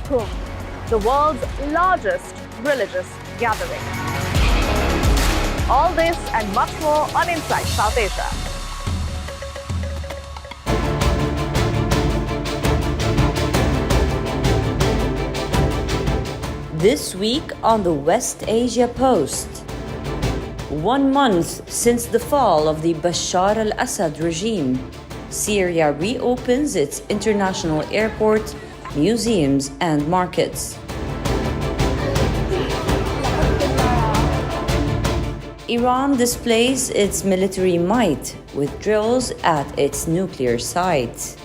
Kumbh, the world's largest religious gathering. All this and much more on Inside South Asia. This week on the West Asia Post. 1 month since the fall of the Bashar al-Assad regime, Syria reopens its international airport, museums and markets. Iran displays its military might with drills at its nuclear sites.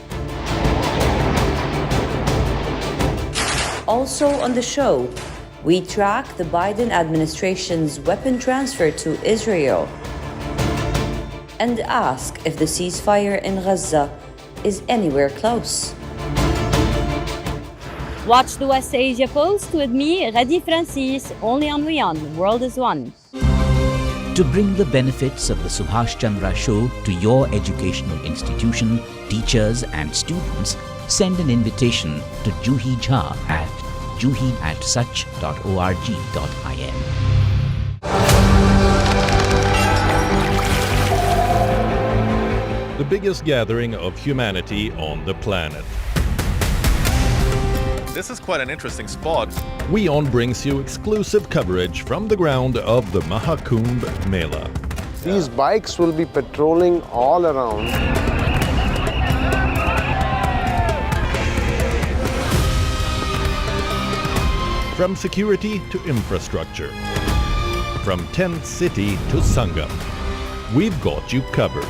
Also on the show, we track the Biden administration's weapon transfer to Israel and ask if the ceasefire in Gaza is anywhere close. Watch the West Asia Post with me, Radi Francis, only on WION The World is One. To bring the benefits of the Subhash Chandra Show to your educational institution, teachers and students, send an invitation to Juhi Jha at juhi@such.org.in. The biggest gathering of humanity on the planet. This is quite an interesting spot. WION brings you exclusive coverage from the ground of the Maha Kumbh Mela. These bikes will be patrolling all around. From security to infrastructure, from tent city to Sangam, we've got you covered.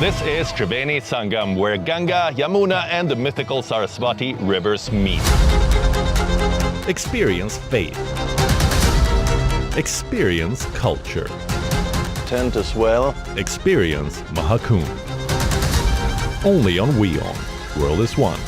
This is Tribeni Sangam, where Ganga, Yamuna and the mythical Saraswati rivers meet. Experience faith. Experience culture. Tent as well. Experience Maha Kumbh. Only on WION. World is One.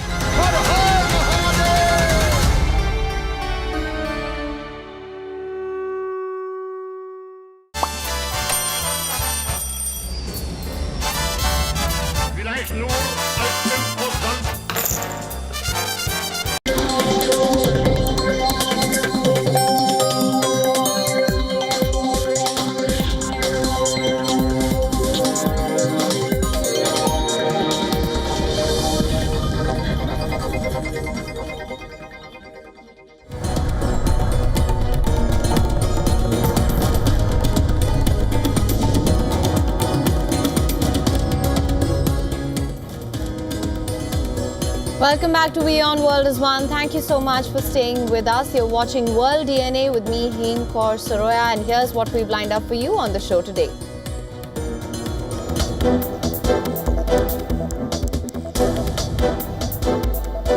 Welcome back to WION World is One. Thank you so much for staying with us. You're watching World DNA with me, Heen Kaur Saroya, and here's what we've lined up for you on the show today.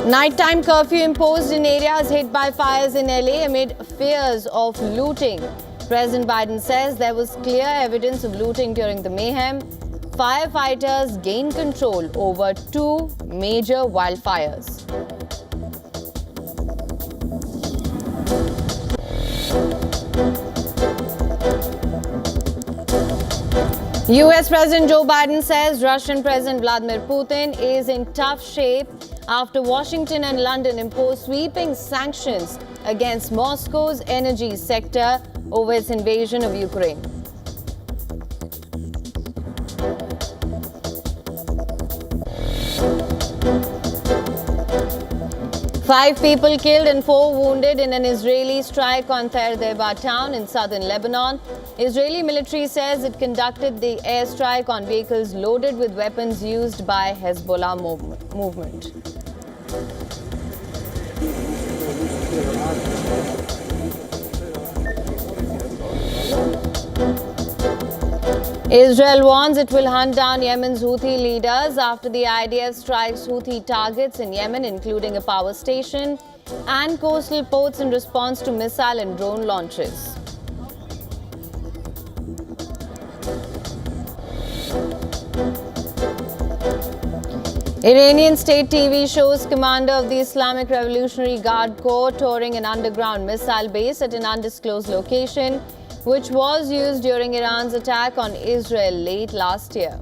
Nighttime curfew imposed in areas hit by fires in LA amid fears of looting. President Biden says there was clear evidence of looting during the mayhem. Firefighters gain control over 2 major wildfires. US President Joe Biden says Russian President Vladimir Putin is in tough shape after Washington and London imposed sweeping sanctions against Moscow's energy sector over its invasion of Ukraine. Five people killed and 4 wounded in an Israeli strike on Terdeba town in southern Lebanon. Israeli military says it conducted the airstrike on vehicles loaded with weapons used by Hezbollah movement. Israel warns it will hunt down Yemen's Houthi leaders after the IDF strikes Houthi targets in Yemen, including a power station and coastal ports in response to missile and drone launches. Iranian state TV shows commander of the Islamic Revolutionary Guard Corps touring an underground missile base at an undisclosed location, which was used during Iran's attack on Israel late last year.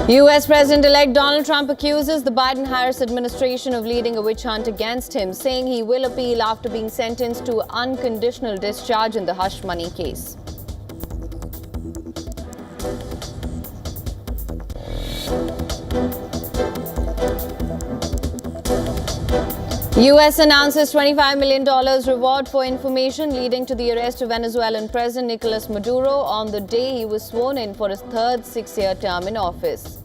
U.S. President-elect Donald Trump accuses the Biden-Harris administration of leading a witch hunt against him, saying he will appeal after being sentenced to unconditional discharge in the hush money case. U.S. announces $25 million reward for information leading to the arrest of Venezuelan President Nicolas Maduro on the day he was sworn in for his third six-year term in office.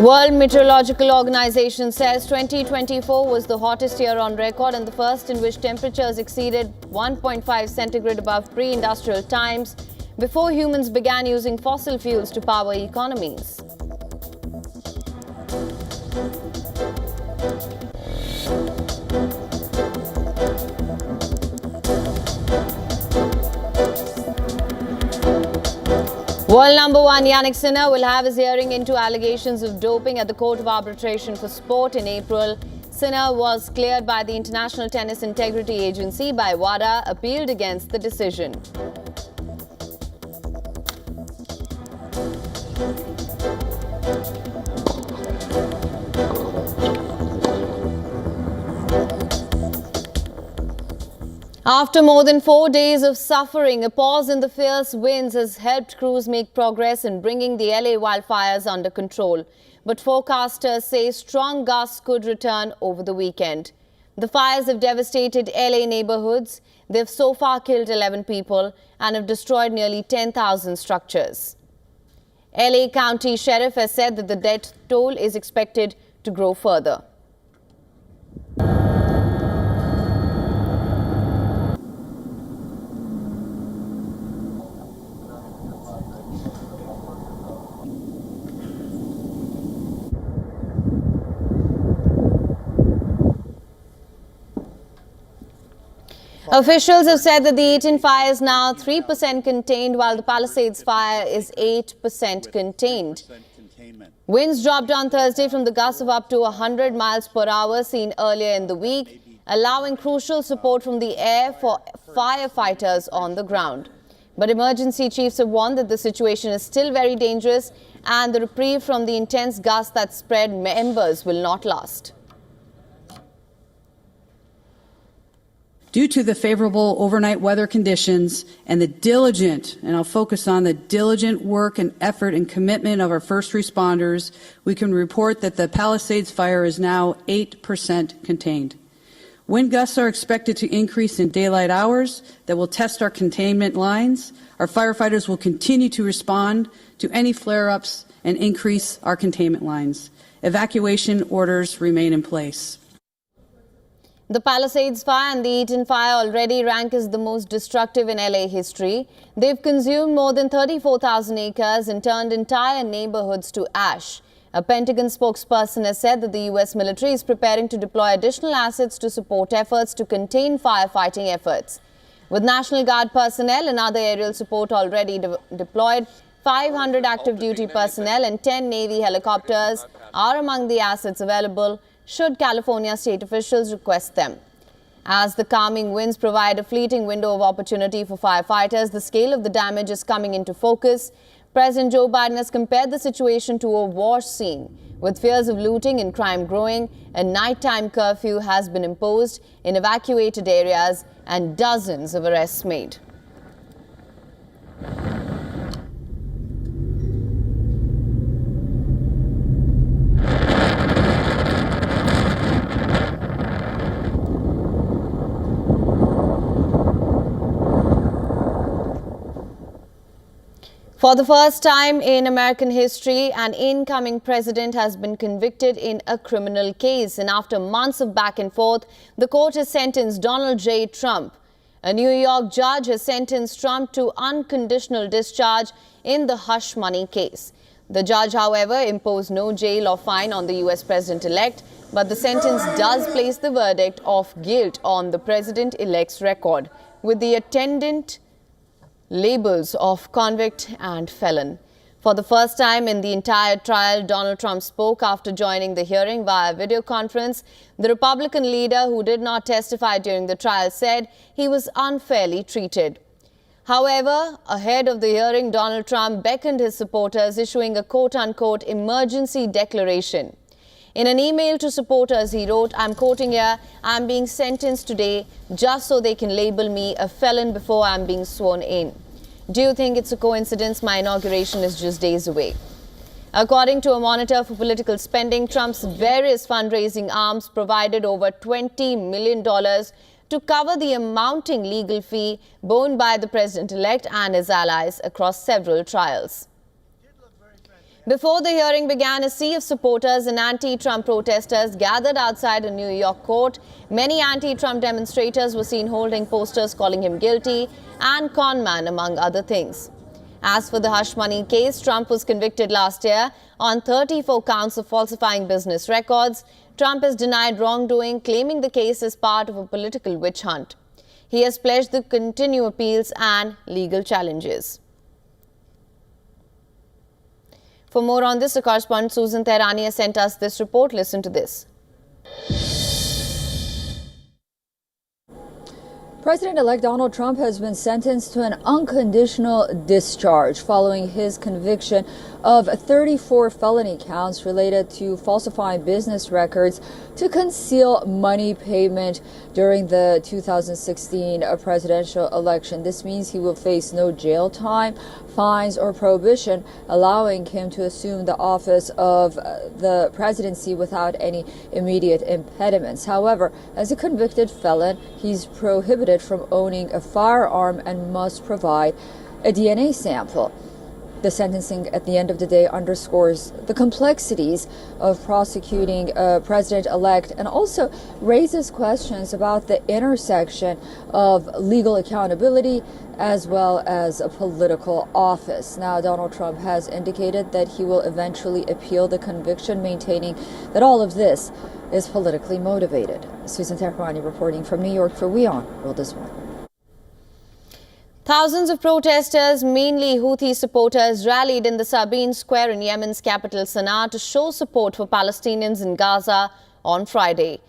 World Meteorological Organization says 2024 was the hottest year on record and the first in which temperatures exceeded 1.5 centigrade above pre-industrial times before humans began using fossil fuels to power economies. World number one Yannick Sinner will have his hearing into allegations of doping at the Court of Arbitration for Sport in April. Sinner was cleared by the International Tennis Integrity Agency by WADA, appealed against the decision. After more than 4 days of suffering, a pause in the fierce winds has helped crews make progress in bringing the LA wildfires under control. But forecasters say strong gusts could return over the weekend. The fires have devastated LA neighborhoods. They've so far killed 11 people and have destroyed nearly 10,000 structures. LA County Sheriff has said that the death toll is expected to grow further. Officials have said that the Eaton fire is now 3% contained, while the Palisades fire is 8% contained. Winds dropped on Thursday from the gusts of up to 100 miles per hour seen earlier in the week, allowing crucial support from the air for firefighters on the ground. But emergency chiefs have warned that the situation is still very dangerous and the reprieve from the intense gusts that spread embers will not last. Due to the favorable overnight weather conditions and the diligent, and I'll focus on the diligent work and effort and commitment of our first responders, we can report that the Palisades fire is now 8% contained. Wind gusts are expected to increase in daylight hours that will test our containment lines. Our firefighters will continue to respond to any flare-ups and increase our containment lines. Evacuation orders remain in place. The Palisades fire and the Eaton fire already rank as the most destructive in LA history. They've consumed more than 34,000 acres and turned entire neighborhoods to ash. A Pentagon spokesperson has said that the U.S. military is preparing to deploy additional assets to support efforts to contain firefighting efforts. With National Guard personnel and other aerial support already deployed, 500 active duty personnel and 10 Navy helicopters are among the assets available should California state officials request them. As the calming winds provide a fleeting window of opportunity for firefighters, the scale of the damage is coming into focus. President Joe Biden has compared the situation to a war scene. With fears of looting and crime growing, a nighttime curfew has been imposed in evacuated areas and dozens of arrests made. For the first time in American history, an incoming president has been convicted in a criminal case. And after months of back and forth, the court has sentenced Donald J. Trump. A New York judge has sentenced Trump to unconditional discharge in the hush money case. The judge, however, imposed no jail or fine on the U.S. president-elect, but the sentence does place the verdict of guilt on the president-elect's record, with the attendant labels of convict and felon. For the first time in the entire trial, Donald Trump spoke after joining the hearing via video conference. The Republican leader, who did not testify during the trial, said he was unfairly treated. However, ahead of the hearing, Donald Trump beckoned his supporters, issuing a quote-unquote emergency declaration. In an email to supporters, he wrote, "I'm quoting here, I'm being sentenced today just so they can label me a felon before I'm being sworn in. Do you think it's a coincidence my inauguration is just days away?" According to a monitor for political spending, Trump's various fundraising arms provided over $20 million to cover the amounting legal fee borne by the president-elect and his allies across several trials. Before the hearing began, a sea of supporters and anti-Trump protesters gathered outside a New York court. Many anti-Trump demonstrators were seen holding posters calling him guilty and con man, among other things. As for the hush money case, Trump was convicted last year on 34 counts of falsifying business records. Trump has denied wrongdoing, claiming the case is part of a political witch hunt. He has pledged to continue appeals and legal challenges. For more on this, our correspondent Susan Tehrani has sent us this report. Listen to this. President-elect Donald Trump has been sentenced to an unconditional discharge following his conviction of 34 felony counts related to falsifying business records to conceal money payment during the 2016 presidential election. This means he will face no jail time, fines, or prohibition, allowing him to assume the office of the presidency without any immediate impediments. However, as a convicted felon, he's prohibited from owning a firearm and must provide a DNA sample. The sentencing at the end of the day underscores the complexities of prosecuting a president-elect and also raises questions about the intersection of legal accountability as well as a political office. Now, Donald Trump has indicated that he will eventually appeal the conviction, maintaining that all of this is politically motivated. Susan Tehrani reporting from New York for WION World is One. Thousands of protesters, mainly Houthi supporters, rallied in the Sabine Square in Yemen's capital Sana'a to show support for Palestinians in Gaza on Friday.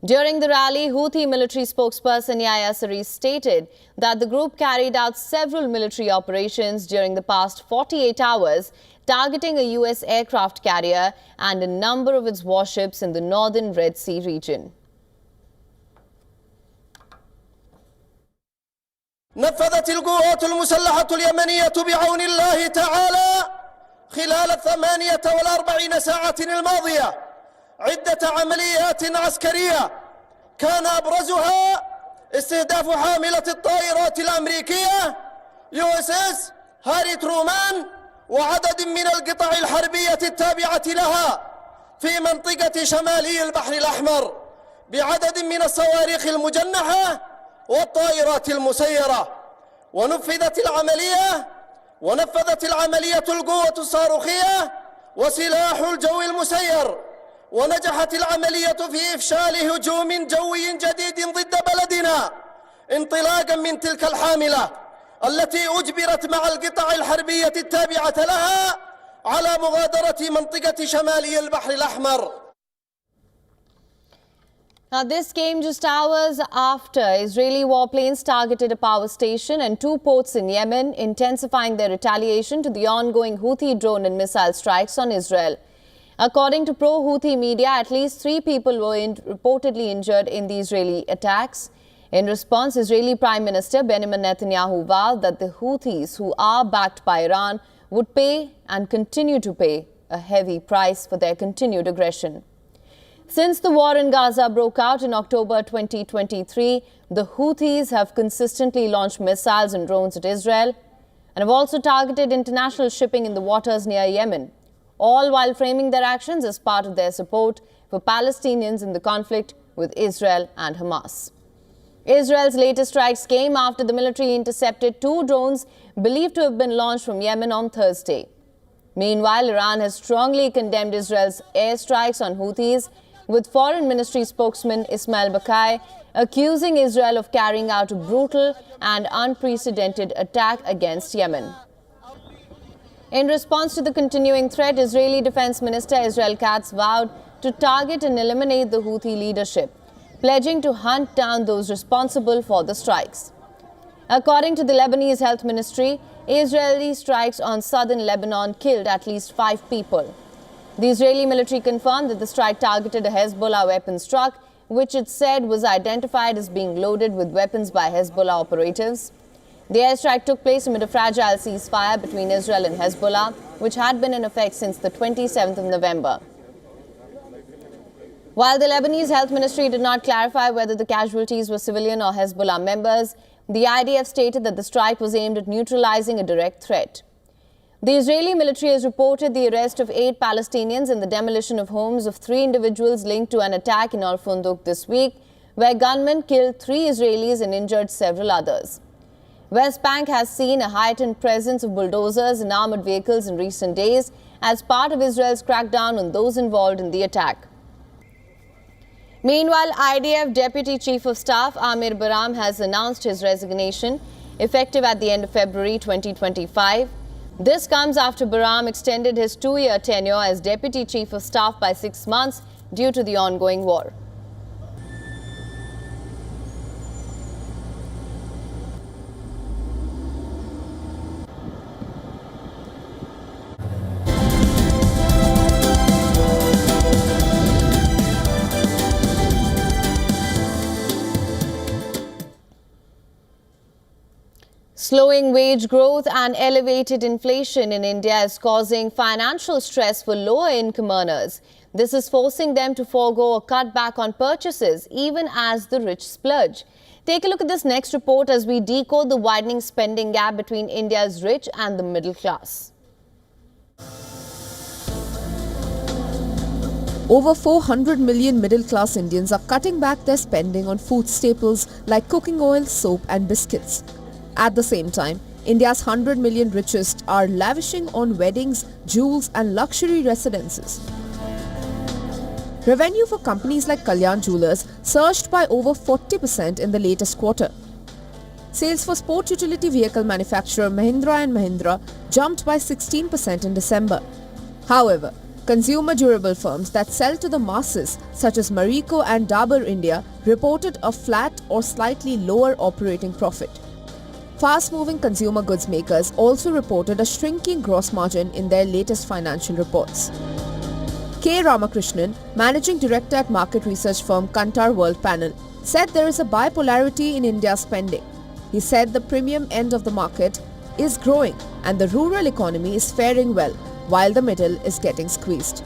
During the rally, Houthi military spokesperson Yahya Saree stated that the group carried out several military operations during the past 48 hours, targeting a U.S. aircraft carrier and a number of its warships in the northern Red Sea region. نفذت القوات المسلحة اليمنية بعون الله تعالى خلال 48 ساعة الماضية عدة عمليات عسكرية كان أبرزها استهداف حاملة الطائرات الأمريكية USS هاري ترومان وعدد من القطع الحربية التابعة لها في منطقة شمالي البحر الأحمر بعدد من الصواريخ المجنحة والطائرات المسيرة. ونفذت العملية القوة الصاروخية وسلاح الجو المسير، ونجحت العملية في إفشال هجوم جوي جديد ضد بلدنا انطلاقا من تلك الحاملة التي أجبرت مع القطع الحربية التابعة لها على مغادرة منطقة شمالي البحر الأحمر. Now, this came just hours after Israeli warplanes targeted a power station and 2 ports in Yemen, intensifying their retaliation to the ongoing Houthi drone and missile strikes on Israel. According to pro-Houthi media, at least 3 people were reportedly injured in the Israeli attacks. In response, Israeli Prime Minister Benjamin Netanyahu vowed that the Houthis, who are backed by Iran, would pay and continue to pay a heavy price for their continued aggression. Since the war in Gaza broke out in October 2023, the Houthis have consistently launched missiles and drones at Israel and have also targeted international shipping in the waters near Yemen, all while framing their actions as part of their support for Palestinians in the conflict with Israel and Hamas. Israel's latest strikes came after the military intercepted 2 drones believed to have been launched from Yemen on Thursday. Meanwhile, Iran has strongly condemned Israel's airstrikes on Houthis, with Foreign Ministry spokesman Ismail Baqai accusing Israel of carrying out a brutal and unprecedented attack against Yemen. In response to the continuing threat, Israeli Defense Minister Israel Katz vowed to target and eliminate the Houthi leadership, pledging to hunt down those responsible for the strikes. According to the Lebanese Health Ministry, Israeli strikes on southern Lebanon killed at least 5 people. The Israeli military confirmed that the strike targeted a Hezbollah weapons truck, which it said was identified as being loaded with weapons by Hezbollah operatives. The airstrike took place amid a fragile ceasefire between Israel and Hezbollah, which had been in effect since the 27th of November. While the Lebanese Health Ministry did not clarify whether the casualties were civilian or Hezbollah members, the IDF stated that the strike was aimed at neutralizing a direct threat. The Israeli military has reported the arrest of 8 Palestinians and the demolition of homes of 3 individuals linked to an attack in Al Funduk this week, where gunmen killed 3 Israelis and injured several others. West Bank has seen a heightened presence of bulldozers and armored vehicles in recent days as part of Israel's crackdown on those involved in the attack. Meanwhile, IDF Deputy Chief of Staff Amir Baram has announced his resignation, effective at the end of February 2025. This comes after Baram extended his 2-year tenure as Deputy Chief of Staff by 6 months due to the ongoing war. Slowing wage growth and elevated inflation in India is causing financial stress for lower-income earners. This is forcing them to forego or cut back on purchases, even as the rich splurge. Take a look at this next report as we decode the widening spending gap between India's rich and the middle class. Over 400 million middle-class Indians are cutting back their spending on food staples like cooking oil, soap and biscuits. At the same time, India's 100 million richest are lavishing on weddings, jewels and luxury residences. Revenue for companies like Kalyan Jewellers surged by over 40% in the latest quarter. Sales for sport utility vehicle manufacturer Mahindra & Mahindra jumped by 16% in December. However, consumer durable firms that sell to the masses such as Marico and Dabur India reported a flat or slightly lower operating profit. Fast-moving consumer goods makers also reported a shrinking gross margin in their latest financial reports. K. Ramakrishnan, managing director at market research firm Kantar World Panel, said there is a bipolarity in India's spending. He said the premium end of the market is growing and the rural economy is faring well, while the middle is getting squeezed.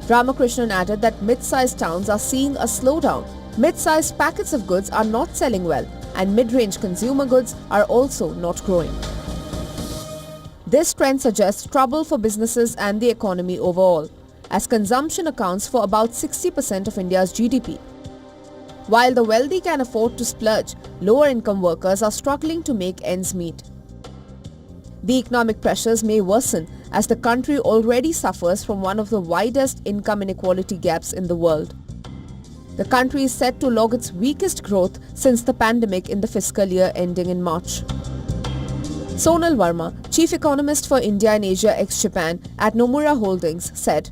Ramakrishnan added that mid-sized towns are seeing a slowdown, mid-sized packets of goods are not selling well, and mid-range consumer goods are also not growing. This trend suggests trouble for businesses and the economy overall, as consumption accounts for about 60% of India's GDP. While the wealthy can afford to splurge, lower-income workers are struggling to make ends meet. The economic pressures may worsen as the country already suffers from one of the widest income inequality gaps in the world. The country is set to log its weakest growth since the pandemic in the fiscal year ending in March. Sonal Verma, chief economist for India and Asia ex-Japan at Nomura Holdings, said,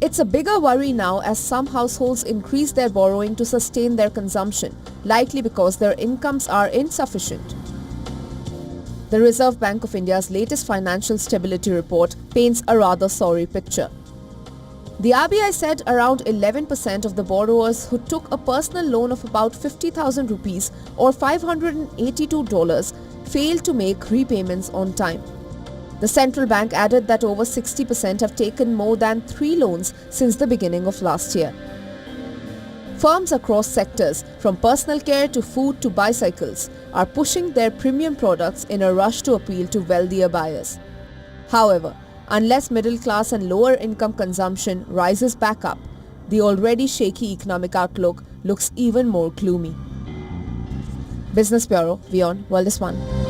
"It's a bigger worry now as some households increase their borrowing to sustain their consumption, likely because their incomes are insufficient." The Reserve Bank of India's latest financial stability report paints a rather sorry picture. The RBI said around 11% of the borrowers who took a personal loan of about 50,000 rupees or $582 failed to make repayments on time. The central bank added that over 60% have taken more than 3 loans since the beginning of last year. Firms across sectors, from personal care to food to bicycles, are pushing their premium products in a rush to appeal to wealthier buyers. However, unless middle class and lower income consumption rises back up, the already shaky economic outlook looks even more gloomy. Business Bureau, WION World is One.